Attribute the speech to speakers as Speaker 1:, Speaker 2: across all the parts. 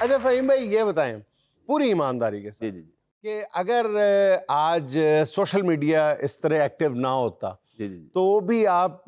Speaker 1: अच्छा फ़हीम भाई, ये बताएं पूरी ईमानदारी के साथ
Speaker 2: जी जी
Speaker 1: कि अगर आज सोशल मीडिया इस तरह एक्टिव ना होता
Speaker 2: जी जी जी
Speaker 1: तो भी आप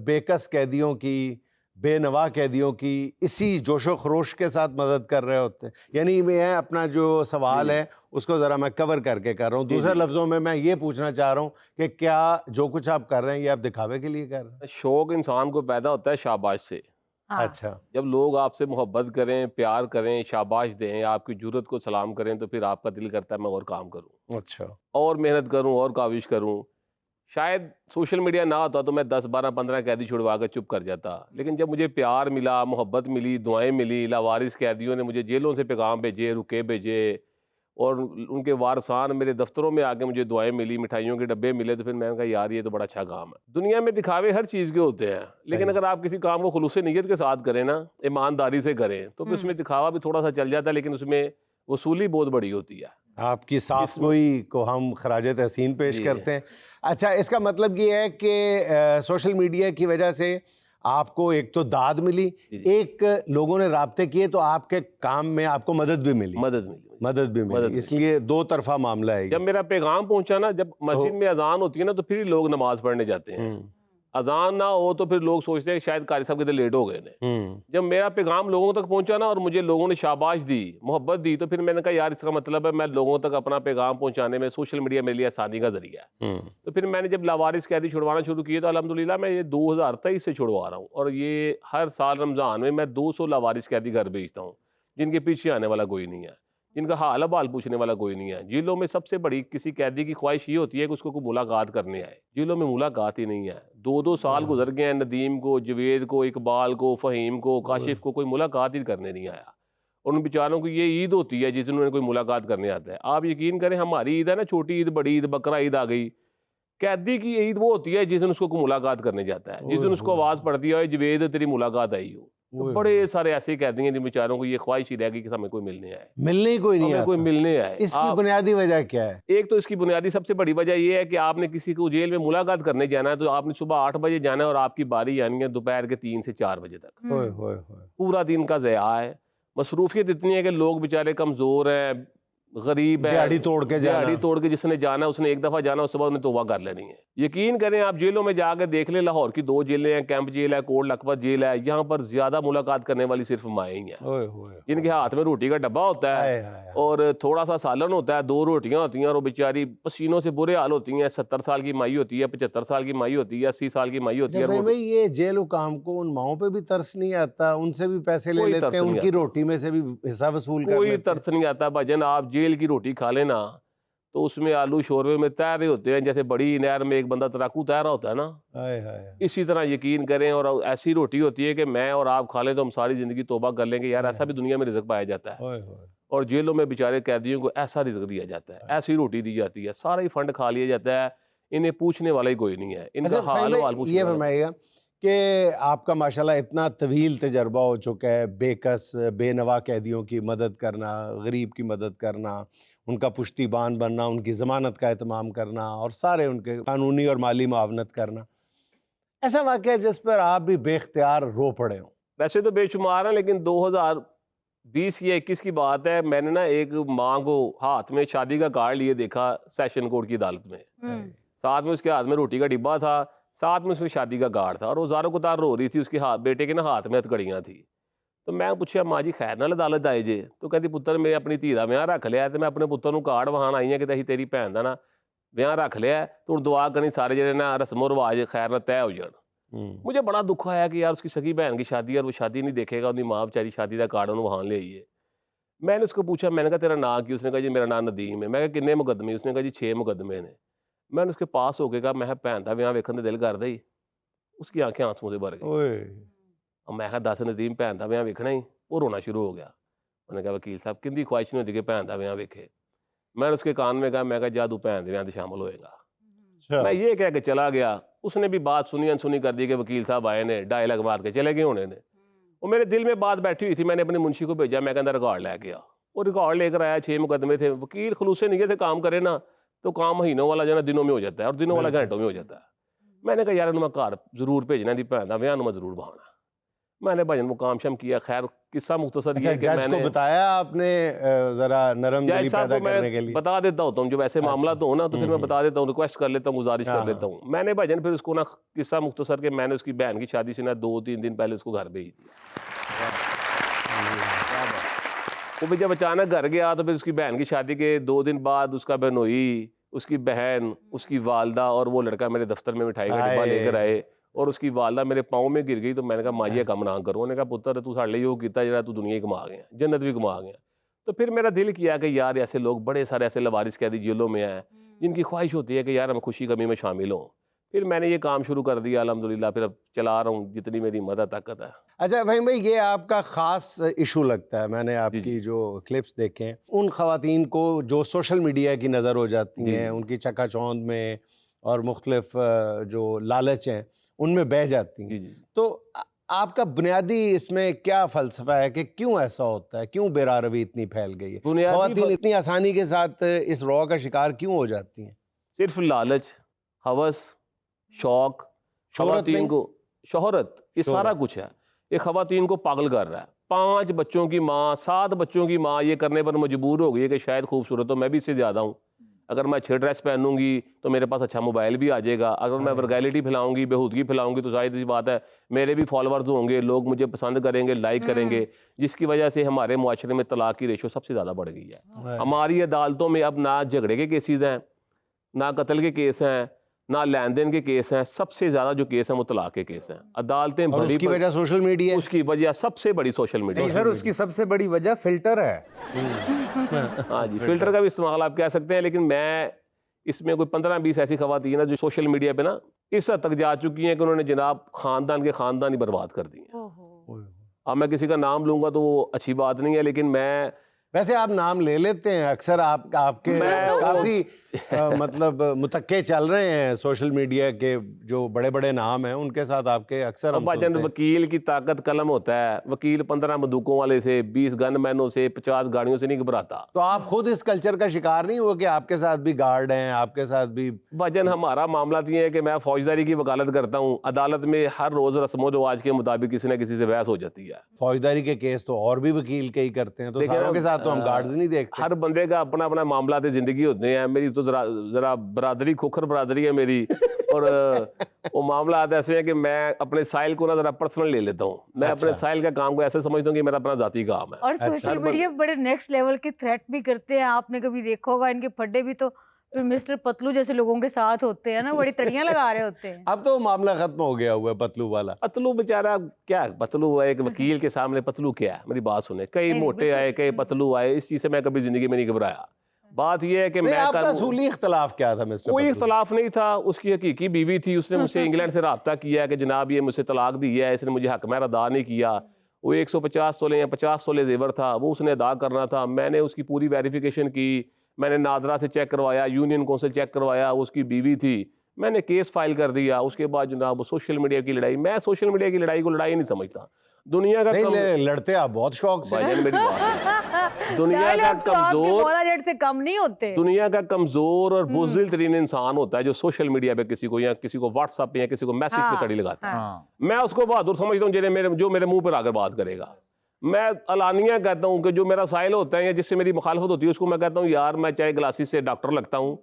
Speaker 1: बेकस कैदियों की, बेनवा कैदियों की इसी जोशो खरोश के साथ मदद कर रहे होते। यानी मैं अपना जो
Speaker 2: जी
Speaker 1: सवाल
Speaker 2: जी
Speaker 1: है उसको ज़रा मैं कवर करके कर रहा हूँ।
Speaker 2: जी
Speaker 1: दूसरे
Speaker 2: जी
Speaker 1: लफ्ज़ों में मैं ये पूछना चाह रहा हूँ कि क्या जो कुछ आप कर रहे हैं ये आप दिखावे के लिए कर रहे हैं?
Speaker 2: शौक इंसान को पैदा होता है शाबाश से।
Speaker 3: हाँ।
Speaker 1: अच्छा।
Speaker 2: जब लोग आपसे मोहब्बत करें, प्यार करें, शाबाश दें, आपकी जुर्रत को सलाम करें, तो फिर आपका दिल करता है मैं और काम करूं
Speaker 1: अच्छा।
Speaker 2: और मेहनत करूं और काविश करूं। शायद सोशल मीडिया ना होता तो मैं 10 12 15 कैदी छुड़वा कर चुप कर जाता, लेकिन जब मुझे प्यार मिला, मोहब्बत मिली, दुआएं मिली, लावारिस कैदियों ने मुझे जेलों से पैगाम भेजे, रुके भेजे, और उनके वारसान मेरे दफ्तरों में आके मुझे दुआएं मिली, मिठाइयों के डब्बे मिले, तो फिर मैंने कहा यार ये तो बड़ा अच्छा काम है। दुनिया में दिखावे हर चीज़ के होते हैं, लेकिन
Speaker 1: सही।
Speaker 2: अगर आप किसी काम को खुलूस नीयत के साथ करें ना, ईमानदारी से करें, तो फिर उसमें दिखावा भी थोड़ा सा चल जाता है, लेकिन उसमें वसूली बहुत बड़ी होती है।
Speaker 1: आपकी साफ
Speaker 2: इसमें
Speaker 1: गोई को हम खराज तहसीन पेश
Speaker 2: जी
Speaker 1: करते हैं। अच्छा, इसका मतलब ये है कि सोशल मीडिया की वजह से आपको एक तो दाद मिली,
Speaker 2: जी जी
Speaker 1: एक लोगों ने राब्ते किए तो आपके काम में आपको मदद भी मिली।
Speaker 2: मदद मिली मुझे,
Speaker 1: मदद भी मिली,
Speaker 2: मदद मिली।
Speaker 1: इसलिए दो तरफा मामला है
Speaker 2: जब
Speaker 1: ये।
Speaker 2: मेरा पैगाम पहुंचा ना, जब
Speaker 1: तो
Speaker 2: मस्जिद में अजान होती है ना, तो फिर ही लोग नमाज पढ़ने जाते हैं।
Speaker 1: हम्म
Speaker 2: अजान ना हो तो फिर लोग सोचते हैं शायद कारी साहब कितने लेट हो गए ने।
Speaker 1: हम्म
Speaker 2: जब मेरा पैगाम लोगों तक पहुंचा ना और मुझे लोगों ने शाबाश दी, मोहब्बत दी, तो फिर मैंने कहा यार इसका मतलब है मैं लोगों तक अपना पैगाम पहुंचाने में सोशल मीडिया मेरे लिए आसानी का जरिया है।
Speaker 1: हम्म
Speaker 2: तो फिर मैंने जब लावारिस कैदी छुड़वाना शुरू किए, तो अल्हम्दुलिल्लाह मैं ये 2023 से छुड़वा रहा हूँ, और ये हर साल रमज़ान में मैं 200 लावारिस कैदी घर भेजता हूँ, जिनके पीछे आने वाला कोई नहीं है, जिनका हाल हवाल पूछने वाला कोई नहीं है। जेलों में सबसे बड़ी किसी कैदी की ख्वाहिश ये होती है कि उसको कोई मुलाकात करने आए। जेलों में मुलाकात ही नहीं है। 2-2 साल गुजर गए हैं, नदीम को, जवेद को, इकबाल को, फ़हीम को, काशिफ को कोई मुलाकात ही करने नहीं आया। और उन बेचारों की ये ईद होती है जिस दिन उन्हें कोई मुलाकात करने आता है। आप यकीन करें, हमारी ईद है ना, छोटी ईद, बड़ी ईद, बकरा ईद आ गई। कैदी की ईद वो होती है जिस दिन उसको कोई मुलाकात करने जाता है, जिस
Speaker 1: ओए
Speaker 2: दिन उसको
Speaker 1: होए
Speaker 2: आवाज़ पड़ती है जवेद तेरी मुलाकात आई हो। तो
Speaker 1: ओए
Speaker 2: बड़े
Speaker 1: होए,
Speaker 2: सारे ऐसे कैदी हैं जिन बेचारों को ये ख्वाहिश ही रह गई कि हमें कोई मिलने आए,
Speaker 1: मिलने ही कोई नहीं
Speaker 2: हमें कोई
Speaker 1: आता।
Speaker 2: मिलने आए।
Speaker 1: इसकी
Speaker 2: आप
Speaker 1: बुनियादी वजह क्या है?
Speaker 2: एक तो इसकी बुनियादी सबसे बड़ी वजह ये है कि आपने किसी को जेल में मुलाकात करने जाना है, तो आपने सुबह 8 बजे जाना है और आपकी बारी आनी है दोपहर के 3 से 4 बजे तक।
Speaker 1: ओए होए होए।
Speaker 2: पूरा दिन का ज़या है। मसरूफियत इतनी है कि लोग बेचारे कमज़ोर हैं, गरीब है।
Speaker 1: दिहाड़ी तोड़ के जाना।
Speaker 2: दिहाड़ी तोड़ के जिसने जाना है, उसने एक दफ़ा जाना, उसके बाद उन्हें तौबा कर लेनी है। यकीन करें, आप जेलों में जाकर देख लें, लाहौर की 2 जेलें हैं, कैंप जेल है, कोट लखपत जेल है, यहाँ पर ज़्यादा मुलाकात करने वाली सिर्फ माएँ ही हैं,
Speaker 1: ओए होए
Speaker 2: जिनके हाथ में रोटी का डब्बा होता है
Speaker 1: हाय हाय हाय।
Speaker 2: और थोड़ा सा सालन होता है, 2 रोटियां होती हैं, और वो बेचारी पसीनों से बुरे हाल होती हैं। 70 साल की माई होती है, 75 साल की माई होती है, 80 साल की माई होती
Speaker 1: अच्छा
Speaker 2: है,
Speaker 1: भाई, ये जेल हुकाम को उन माओं पे भी तरस नहीं आता? उनसे भी पैसे ले
Speaker 2: कोई
Speaker 1: लेते
Speaker 2: तरस
Speaker 1: हैं,
Speaker 2: नहीं
Speaker 1: उनकी
Speaker 2: आता,
Speaker 1: रोटी में से भी हिस्सा वसूल कर
Speaker 2: कोई
Speaker 1: लेते हैं।
Speaker 2: तरस नहीं आता भाईजान। आप जेल की रोटी खा लेना, तो उसमें आलू शोरबे में तैर रहे होते हैं, जैसे बड़ी नहर में एक बंदा तैराकू तैर रहा होता है ना,
Speaker 1: हाय हाय
Speaker 2: इसी तरह यकीन करें। और ऐसी रोटी होती है कि मैं और आप खा लें तो हम सारी ज़िंदगी तौबा कर लेंगे, यार
Speaker 1: हाय
Speaker 2: ऐसा भी दुनिया में रिज़्क पाया जाता है।
Speaker 1: ओए होए।
Speaker 2: और जेलों में बेचारे कैदियों को ऐसा रिज़्क दिया जाता है, ऐसी रोटी दी जाती है, सारा ही फंड खा लिया जाता है, इन्हें पूछने वाला ही कोई नहीं है, इनका
Speaker 1: अच्छा फ़हीम
Speaker 2: हाल
Speaker 1: भाई,
Speaker 2: वाल पूछने
Speaker 1: ये
Speaker 2: वाला कोई नहीं।
Speaker 1: फरमाइएगा कि आपका माशाल्लाह इतना तवील तजर्बा हो चुका है, बेकस बेनवा कैदियों की मदद करना, गरीब की मदद करना, उनका पुश्तीबान बनना, उनकी ज़मानत का एहतमाम करना और सारे उनके कानूनी और माली मुआवनत करना। ऐसा वाक़या जिस पर आप भी बेख्तियार रो पड़े हों?
Speaker 2: वैसे तो बेशुमार हैं, लेकिन 2020 या 21 की बात है, मैंने ना एक माँ को हाथ में शादी का कार्ड लिए देखा सेशन कोर्ट की अदालत में। साथ में उसके हाथ में रोटी का डिब्बा था, साथ में उसमें शादी का कार्ड था, और वो ज़ारो कुतार रो रही थी, उसके हाथ, बेटे के ना हाथ में हथकड़ियाँ थी। तो मैं पूछा माँ जी खैर नाल अदालत आए जे? तो कहती पुत्तर मैं अपनी धी दा ब्याह रख लिया, तो मैं अपने पुत्तर नूं कार्ड विखाण आई हां कि असीं तेरी भैन दा ना ब्याह रख लिया है, तो हुण दुआ करी सारे जेह्ड़े ना रस्मो रिवाज खैर नाल तय हो जाण। मुझे बड़ा दुख आया कि यार उसकी सगी बहन की शादी है और वो शादी नहीं देखेगा, उनकी माँ बेचारी शादी का कार्ड उन्होंने वहां ले आई है। मैंने उसको पूछा, मैंने कहा तेरा नाम की? उसने कहा जी मेरा नाम नदीम है। मैं कहा किन्ने मुकदमे? उसने कहा जी 6 मुकदमे ने। मैंने उसके पास होके कहा, मैं भैन का ब्याह वेखण दा दिल करदा ही? उसकी आंखें आंसुओं से भर गई।
Speaker 1: ओए!
Speaker 2: और मैं कहा दस नदीम भैन का ब्याह वेखना ही? वो रोना शुरू हो गया। उन्हें कहा वकील साहब किंदी ख्वाहिश नहीं होती कि भैन का ब्याह वेखे। मैंने उसके कान में कहा, मैं कहा जा तू भैन के ब्याह ते शामिल होएगा।
Speaker 1: अच्छा।
Speaker 2: मैं ये कह के चला गया। उसने भी बात सुनी अनसुनी कर दी कि वकील साहब आए ने, डायलॉग मार के चले गए होने ने। वो मेरे दिल में बात बैठी हुई थी, मैंने अपने मुंशी को भेजा, मैं कहता रिकॉर्ड लेके आ। वो रिकॉर्ड लेकर आया, 6 मुकदमे थे। वकील खलूसे नहीं से काम करे ना, तो काम महीनों वाला जो है ना दिनों में हो जाता है, और दिनों वाला
Speaker 1: बिल्कुल।
Speaker 2: घंटों में हो जाता है। मैंने कहा यार मैं घर जरूर भेजना दी भैन का ब्याह मैं जरूर बहाना। मैंने भाईजान वो काम शाम किया। खैर किस्सा मुख्तसर
Speaker 1: अच्छा,
Speaker 2: ये है कि
Speaker 1: जज को
Speaker 2: मैंने
Speaker 1: बताया आपने जरा नरम
Speaker 2: जज
Speaker 1: दिली
Speaker 2: साहब
Speaker 1: पैदा
Speaker 2: को
Speaker 1: करने के
Speaker 2: मैं
Speaker 1: लिए?
Speaker 2: बता देता होता हूँ, जब ऐसे मामला तो हो ना तो फिर मैं बता देता हूँ, रिक्वेस्ट कर लेता हूँ, गुजारिश
Speaker 1: हाँ,
Speaker 2: कर लेता
Speaker 1: हाँ।
Speaker 2: हूँ। मैंने भाईजान फिर उसको ना किस्सा मुख्तसर के मैंने उसकी बहन की शादी से ना 2-3 दिन पहले उसको घर भेज दिया। वो भी जब अचानक घर गया तो फिर उसकी बहन की शादी के 2 दिन बाद उसका बहनोई, उसकी बहन, उसकी वालदा और वो लड़का मेरे दफ्तर में मिठाई का डिब्बा लेकर
Speaker 1: हाय।
Speaker 2: आए और उसकी वालदा मेरे पाँव में गिर गई। तो मैंने कहा माँ ये कम ना करो। उन्होंने कहा पुत्र तू साढ़े वो किया जरा, तू दुनिया ही कमा गया, जन्नत भी कमा गया। तो फिर मेरा दिल किया कि यार ऐसे लोग बड़े सारे ऐसे लवारिस कैदी जेलों में हैं जिनकी ख्वाहिश होती है कि यार हम खुशी गमी में शामिल हों। फिर मैंने ये काम शुरू कर दिया अल्हम्दुलिल्लाह। फिर अब चला रहा हूँ जितनी मेरी मदद ताकत है।
Speaker 1: अच्छा भाई ये आपका ख़ास इशू लगता है। मैंने
Speaker 2: जी
Speaker 1: आपकी
Speaker 2: जी
Speaker 1: जो क्लिप्स देखे हैं, उन ख़वातीन को जो सोशल मीडिया की नज़र हो जाती
Speaker 2: जी
Speaker 1: हैं,
Speaker 2: जी
Speaker 1: उनकी चकाचौंध में और मुख्तलिफ जो लालच हैं, उनमें बह जाती हैं।
Speaker 2: जी जी
Speaker 1: तो आपका बुनियादी इसमें क्या फ़लसफ़ा है कि क्यों ऐसा होता है? क्यों बेरारवी इतनी फैल गई है?
Speaker 2: बुनियादी
Speaker 1: ख़वातीन इतनी आसानी के साथ इस रौं का शिकार क्यों हो जाती हैं?
Speaker 2: सिर्फ लालच, हवस, शौक,
Speaker 1: शोहरत
Speaker 2: ख़वातीन
Speaker 1: नहीं?
Speaker 2: को शोहरत, ये सारा
Speaker 1: शोहरत।
Speaker 2: कुछ है। ये ख़वातीन को पागल कर रहा है। 5 बच्चों की माँ, 7 बच्चों की माँ ये करने पर मजबूर हो गई है कि शायद खूबसूरत हो, मैं भी इससे ज़्यादा हूँ। अगर मैं अच्छे ड्रेस पहनूंगी तो मेरे पास अच्छा मोबाइल भी आ जाएगा। अगर मैं
Speaker 1: हाय।
Speaker 2: वर्गैलिटी फैलाऊंगी, बेहूदगी फैलाऊंगी तो ज़ाहिर सी बात है मेरे भी फॉलोअर्स होंगे, लोग मुझे पसंद करेंगे, लाइक करेंगे, जिसकी वजह से हमारे मुआशरे में तलाक की रेशो सबसे ज़्यादा बढ़ गई है।
Speaker 1: हाय।
Speaker 2: हमारी अदालतों में अब ना झगड़े के केसेस हैं, ना कत्ल के केस हैं, ना लेन देन के केस हैं। सबसे ज़्यादा जो केस हैं वो तलाक के केस हैं। अदालतें
Speaker 1: और
Speaker 2: भरी
Speaker 1: उसकी वजह सोशल मीडिया है।
Speaker 2: उसकी वजह सबसे बड़ी सोशल मीडिया
Speaker 3: नहीं सर, उसकी सबसे बड़ी वजह फिल्टर है।
Speaker 2: हाँ जी, फिल्टर का भी इस्तेमाल आप कह सकते हैं। लेकिन मैं इसमें कोई 15-20 ऐसी ख़वातीन हैं जो सोशल मीडिया पे ना इस हद तक जा चुकी हैं कि उन्होंने जनाब ख़ानदान के ख़ानदान ही बर्बाद कर दिए हैं।
Speaker 1: ओह।
Speaker 2: अब मैं किसी का नाम लूँगा तो वो अच्छी बात नहीं है, लेकिन मैं
Speaker 1: वैसे आप नाम ले लेते हैं अक्सर। आपके
Speaker 2: मैं वो
Speaker 1: काफ़ी मतलब मुतक्के चल रहे हैं सोशल मीडिया के। जो बड़े बड़े नाम हैं उनके साथ आपके अक्सर हम
Speaker 2: भाईजान
Speaker 1: सुनते हैं।
Speaker 2: वकील की ताकत कलम होता है। वकील 15 बंदूकों वाले से, 20 गनमैनों से, 50 गाड़ियों से नहीं घबराता।
Speaker 1: तो आप खुद इस कल्चर का शिकार नहीं हुए कि आपके साथ भी गार्ड हैं, आपके साथ भी?
Speaker 2: भाईजान हमारा मामला तो ये है कि मैं फौजदारी की वकालत करता हूँ। अदालत में हर रोज़ रस्मो रिवाज के मुताबिक किसी न किसी से बहस हो जाती है।
Speaker 1: फौजदारी के केस तो और भी वकील के ही करते हैं, तो
Speaker 2: देखिए
Speaker 1: सारों
Speaker 2: ना,
Speaker 1: के साथ तो हम गार्ड्स नहीं देखते।
Speaker 2: हर बंदे का अपना अपना मामला तो जिंदगी होते हैं। मेरी तो जरा जरा बरादरी खोखर बरादरी है मेरी। और वो मामला ऐसे है कि मैं अपने साइल को ना जरा पर्सनल ले लेता हूँ। मैं अपने
Speaker 1: अच्छा।
Speaker 2: साइल का काम को ऐसे समझता हूँ कि मेरा अपना जाती काम है।
Speaker 4: और
Speaker 1: अच्छा।
Speaker 4: सोशल मीडिया पे बड़े नेक्स्ट लेवल के थ्रेट भी करते हैं। आपने कभी देखा होगा इनके फड्डे भी तो फिर मिस्टर पतलू जैसे लोगों के साथ होते हैं ना, बड़ी तड़ियां लगा रहे होते हैं।
Speaker 1: अब तो मामला खत्म हो गया हुआ है पतलू वाला।
Speaker 2: पतलू बेचारा क्या, पतलू है एक वकील के सामने पतलू क्या है? मेरी बात सुने, कई
Speaker 4: नहीं,
Speaker 2: मोटे
Speaker 4: बिल्कुल।
Speaker 2: आए, कई पतलू आए, इस चीज़ से मैं कभी जिंदगी में नहीं घबराया। बात यह है कि
Speaker 1: नहीं,
Speaker 2: मैं
Speaker 1: आपका
Speaker 2: करूं-
Speaker 1: असूली इख्तलाफ क्या था मिस्टर
Speaker 2: कोई
Speaker 1: पतलू?
Speaker 2: इख्तलाफ नहीं था। उसकी हकीकी बीवी थी, उसने मुझसे इंग्लैंड से रब्ता किया कि जनाब ये मुझसे तलाक दी है, इसने मुझे हक महर अदा नहीं किया। वो 150 तोले या 50 तोले जेवर था, वो उसने अदा करना था। मैंने उसकी पूरी वेरिफिकेशन की, मैंने नादरा से चेक करवाया, यूनियन कौंसिल चेक करवाया, वो उसकी बीवी थी। मैंने केस फाइल कर दिया। उसके बाद जनाब वो सोशल मीडिया की लड़ाई, मैं सोशल मीडिया की लड़ाई को लड़ाई नहीं समझता। दुनिया का
Speaker 1: नहीं, लड़ते आप बहुत शौक से।
Speaker 2: भाईजान मेरी बात है। दुनिया का
Speaker 4: डायलॉग तो आपके
Speaker 2: कमजोर
Speaker 4: बोला जेट से कम नहीं होते।
Speaker 2: दुनिया का कमजोर और बुज़दिल तरीन इंसान होता है जो सोशल मीडिया पे किसी को या किसी को व्हाट्सएप पे या किसी को मैसेज पे तड़ी लगाता है।
Speaker 3: हाँ।
Speaker 2: मैं उसको बहादुर समझता हूँ जो मेरे मुंह पर आकर बात करेगा। मैं अलानिया कहता हूँ कि जो मेरा साइल होता है या जिससे मेरी मुखालफत होती है उसको मैं कहता हूँ यार मैं चाहे ग्लासेस से डॉक्टर लगता हूँ,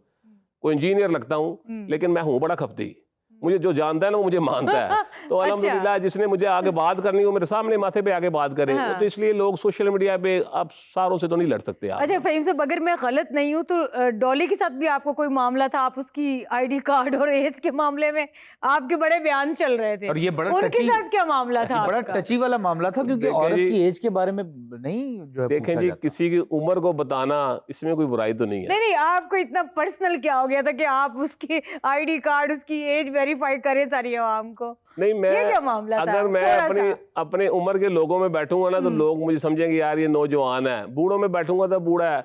Speaker 2: कोई इंजीनियर लगता हूँ, लेकिन मैं हूँ बड़ा खपती। मुझे जो जानता है ना वो मुझे मानता है। तो अल्हम्दुलिल्लाह जिसने मुझे आगे बात करनी हो मेरे सामने माथे पे आगे बात करे।
Speaker 4: हाँ।
Speaker 2: तो इसलिए लोग सोशल मीडिया पे अब सारों से तो नहीं लड़ सकते आप।
Speaker 4: अच्छा फ़हीम साहब, अगर मैं गलत नहीं हूँ तो डॉली के साथ भी आपको कोई मामला था। आप उसकी आईडी कार्ड और एज के मामले में आपके बड़े बयान चल रहे थे,
Speaker 3: और ये बड़ा
Speaker 4: उनके
Speaker 3: टची-
Speaker 4: साथ क्या मामला था
Speaker 3: बड़ा
Speaker 4: आपका?
Speaker 3: टची वाला मामला था क्योंकि
Speaker 2: देखें
Speaker 3: औरत
Speaker 2: जी-
Speaker 3: की एज के बारे में नहीं जो है
Speaker 2: देखें
Speaker 3: पूछा
Speaker 2: जी,
Speaker 3: जाता।
Speaker 2: किसी की उम्र को बताना इसमें कोई बुराई तो नहीं है।
Speaker 4: नहीं, आपको इतना पर्सनल क्या हो गया था कि आप उसकी आईडी कार्ड, उसकी एज वेरीफाई करें सारी आवाम को?
Speaker 2: नहीं, मैं
Speaker 4: ये क्या मामला था?
Speaker 2: अगर मैं
Speaker 4: थोड़ा
Speaker 2: अपनी
Speaker 4: सा।
Speaker 2: अपने उम्र के लोगों में बैठूंगा ना तो लोग मुझे समझेंगे यार ये नौजवान है। बूढ़ों में बैठूंगा तो बूढ़ा है।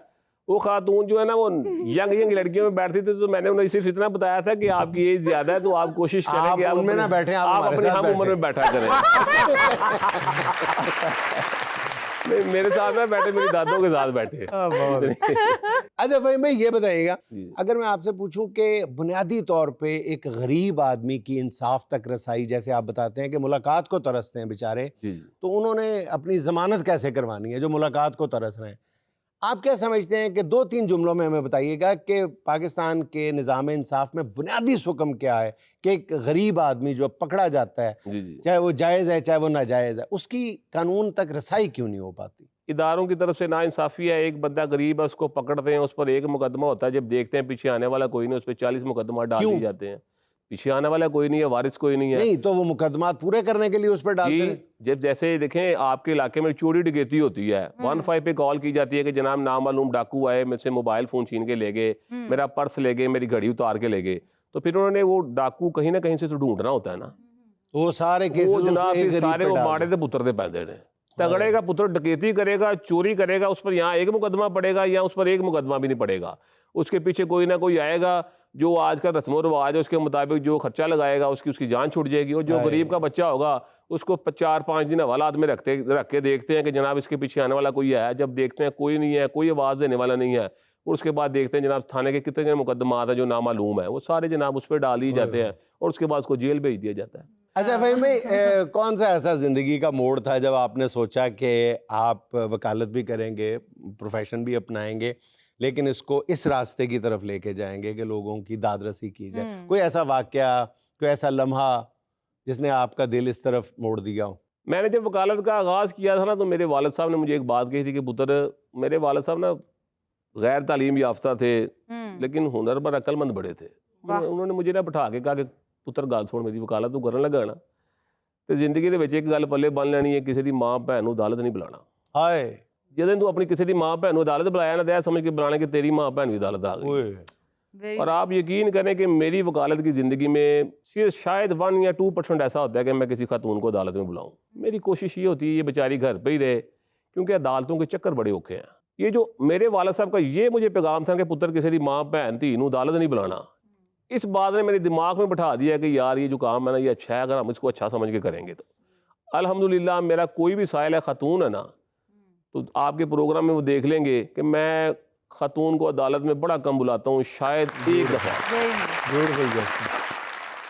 Speaker 2: वो खातून जो है ना वो यंग लड़कियों में बैठती थी तो मैंने उन्हें सिर्फ इतना बताया था कि आपकी एज ज्यादा है तो आप कोशिश करें
Speaker 1: आप
Speaker 2: कि आप
Speaker 1: उनमें ना बैठें, आप हमारे
Speaker 2: अपने
Speaker 1: साथ
Speaker 2: हम उम्र में बैठा करें। नहीं, मेरे साथ ना बैठे, मेरी दादों के साथ बैठे।
Speaker 3: बहुत
Speaker 1: अच्छा फहीम भाई, ये बताइएगा,
Speaker 2: जी।
Speaker 1: अगर मैं आपसे पूछूं कि बुनियादी तौर पे एक गरीब आदमी की इंसाफ तक रसाई, जैसे आप बताते हैं कि मुलाकात को तरसते हैं बेचारे,
Speaker 2: जी, जी।
Speaker 1: तो उन्होंने अपनी जमानत कैसे करवानी है जो मुलाकात को तरस रहे हैं, आप क्या समझते हैं कि 2-3 जुमलों में हमें बताइएगा कि पाकिस्तान के निज़ाम इंसाफ में बुनियादी सुकम क्या है कि एक गरीब आदमी जो पकड़ा जाता है,
Speaker 2: जी, जी।
Speaker 1: चाहे वो जायज़ है चाहे वो नाजायज़ है, उसकी कानून तक रसाई क्यों नहीं हो पाती?
Speaker 2: इदारों की तरफ से नाइंसाफ़ी है। एक बंदा गरीब है, उसको पकड़ते हैं, उस पर एक मुकदमा होता है, जब देखते हैं पीछे आने वाला कोई नहीं, उस पे 40 मुकदमा डाल
Speaker 1: क्यों?
Speaker 2: दिए जाते हैं। पीछे आने वाला कोई नहीं है, वारिस कोई नहीं है।
Speaker 1: नहीं तो वो मुकदमात पूरे करने के लिए उस पर डालते
Speaker 2: जी,
Speaker 1: रहे।
Speaker 2: जब जैसे देखें आपके इलाके में चोरी डकैती होती है, 15 पे कॉल की जाती है कि जनाब नामालूम डाकू आए, मुझसे मोबाइल फ़ोन छीन के ले गए, मेरा पर्स ले गए, मेरी घड़ी उतार के ले गए। तो फिर उन्होंने वो डाकू कहीं ना कहीं से तो ढूंढना होता है ना।
Speaker 1: तो वो सारे केसेस
Speaker 2: वो जनाब
Speaker 1: उसने एक
Speaker 2: फिर
Speaker 1: गरीब
Speaker 2: सारे
Speaker 1: पे
Speaker 2: वो
Speaker 1: डाल
Speaker 2: माड़े
Speaker 1: दिए।
Speaker 2: थे पुत्र दे पैदे ने। तगड़े का पुत्र डकैती करेगा, चोरी करेगा, उस पर यहाँ एक मुकदमा पड़ेगा या उस पर एक मुकदमा भी नहीं पड़ेगा। उसके पीछे कोई ना कोई आएगा जो आज का रस्म और रिवाज है उसके मुताबिक जो खर्चा लगाएगा, उसकी जान छूट जाएगी। और जो
Speaker 1: हाय।
Speaker 2: गरीब का बच्चा होगा उसको 4-5 दिन हवालात में रख के देखते हैं कि जनाब इसके पीछे आने वाला कोई है। जब देखते हैं कोई नहीं है, कोई आवाज़ देने वाला नहीं है, और उसके बाद देखते हैं जनाब थाने के कितने मुकदमात हैं जो नामालूम है, वो सारे जनाब उस पर डाल दिए जाते हैं और उसके बाद उसको जेल भेज दिया जाता है।
Speaker 1: अच्छा फहीम भाई, कौन सा ऐसा ज़िंदगी का मोड़ था जब आपने सोचा कि आप वकालत भी करेंगे, प्रोफेशन भी अपनाएंगे, लेकिन इसको इस रास्ते की तरफ लेके जाएंगे कि लोगों की दादरसी की जाए? कोई ऐसा वाकया, कोई ऐसा लम्हा जिसने आपका दिल इस तरफ मोड़ दिया हो?
Speaker 2: मैंने जब वकालत का आगाज़ किया था ना, तो मेरे वालिद साहब ने मुझे एक बात कही थी कि पुत्र, मेरे वालिद साहब ना गैर तालीम याफ्ता थे लेकिन हुनर पर अक्लमंद बड़े थे। उन्होंने मुझे ना बिठा के कहा कि पुत्र गल सुन, मेरी वकालत तू करन लगा ना तो जिंदगी ਦੇ ਵਿੱਚ ਇੱਕ ਗੱਲ ਪੱਲੇ ਬੰਨ ਲੈਣੀ ਹੈ, ਕਿਸੇ ਦੀ ਮਾਂ ਭੈਣ ਨੂੰ ਅਦਾਲਤ ਨਹੀਂ ਬੁਲਾਣਾ।
Speaker 1: हाय
Speaker 2: ਜਦੋਂ ਤੂੰ ਆਪਣੀ ਕਿਸੇ ਦੀ ਮਾਂ ਭੈਣ ਨੂੰ ਅਦਾਲਤ ਬੁਲਾਇਆ ਨਾ, ਤਾਂ ਇਹ ਸਮਝ ਕੇ ਬੁਲਾਣਾ कि तेरी माँ बहन भी अदालत आ गई।
Speaker 1: ओए
Speaker 2: और आप यकीन करें कि मेरी वकालत की ज़िंदगी में शायद 1 या 2% ऐसा होता है कि मैं किसी खातून को अदालत में बुलाऊं। मेरी कोशिश ये होती है ये बेचारी घर पे ही रहे, क्योंकि अदालतों के चक्कर बड़े औखे हैं। ये जो मेरे वालिद साहब का ये मुझे पैगाम था कि पुत्र किसी की माँ भैन धी नूं अदालत नहीं बुलाना, इस बात ने मेरे दिमाग में बिठा दिया कि यार ये जो काम है ना ये अच्छा है, अगर हम इसको अच्छा समझ के करेंगे तो। अल्हम्दुलिल्लाह मेरा कोई भी साइल है खातून है ना, तो आपके प्रोग्राम में वो देख लेंगे कि मैं खातून को अदालत में बड़ा कम बुलाता हूँ, शायद एक दफ़ा।
Speaker 1: Beautiful just.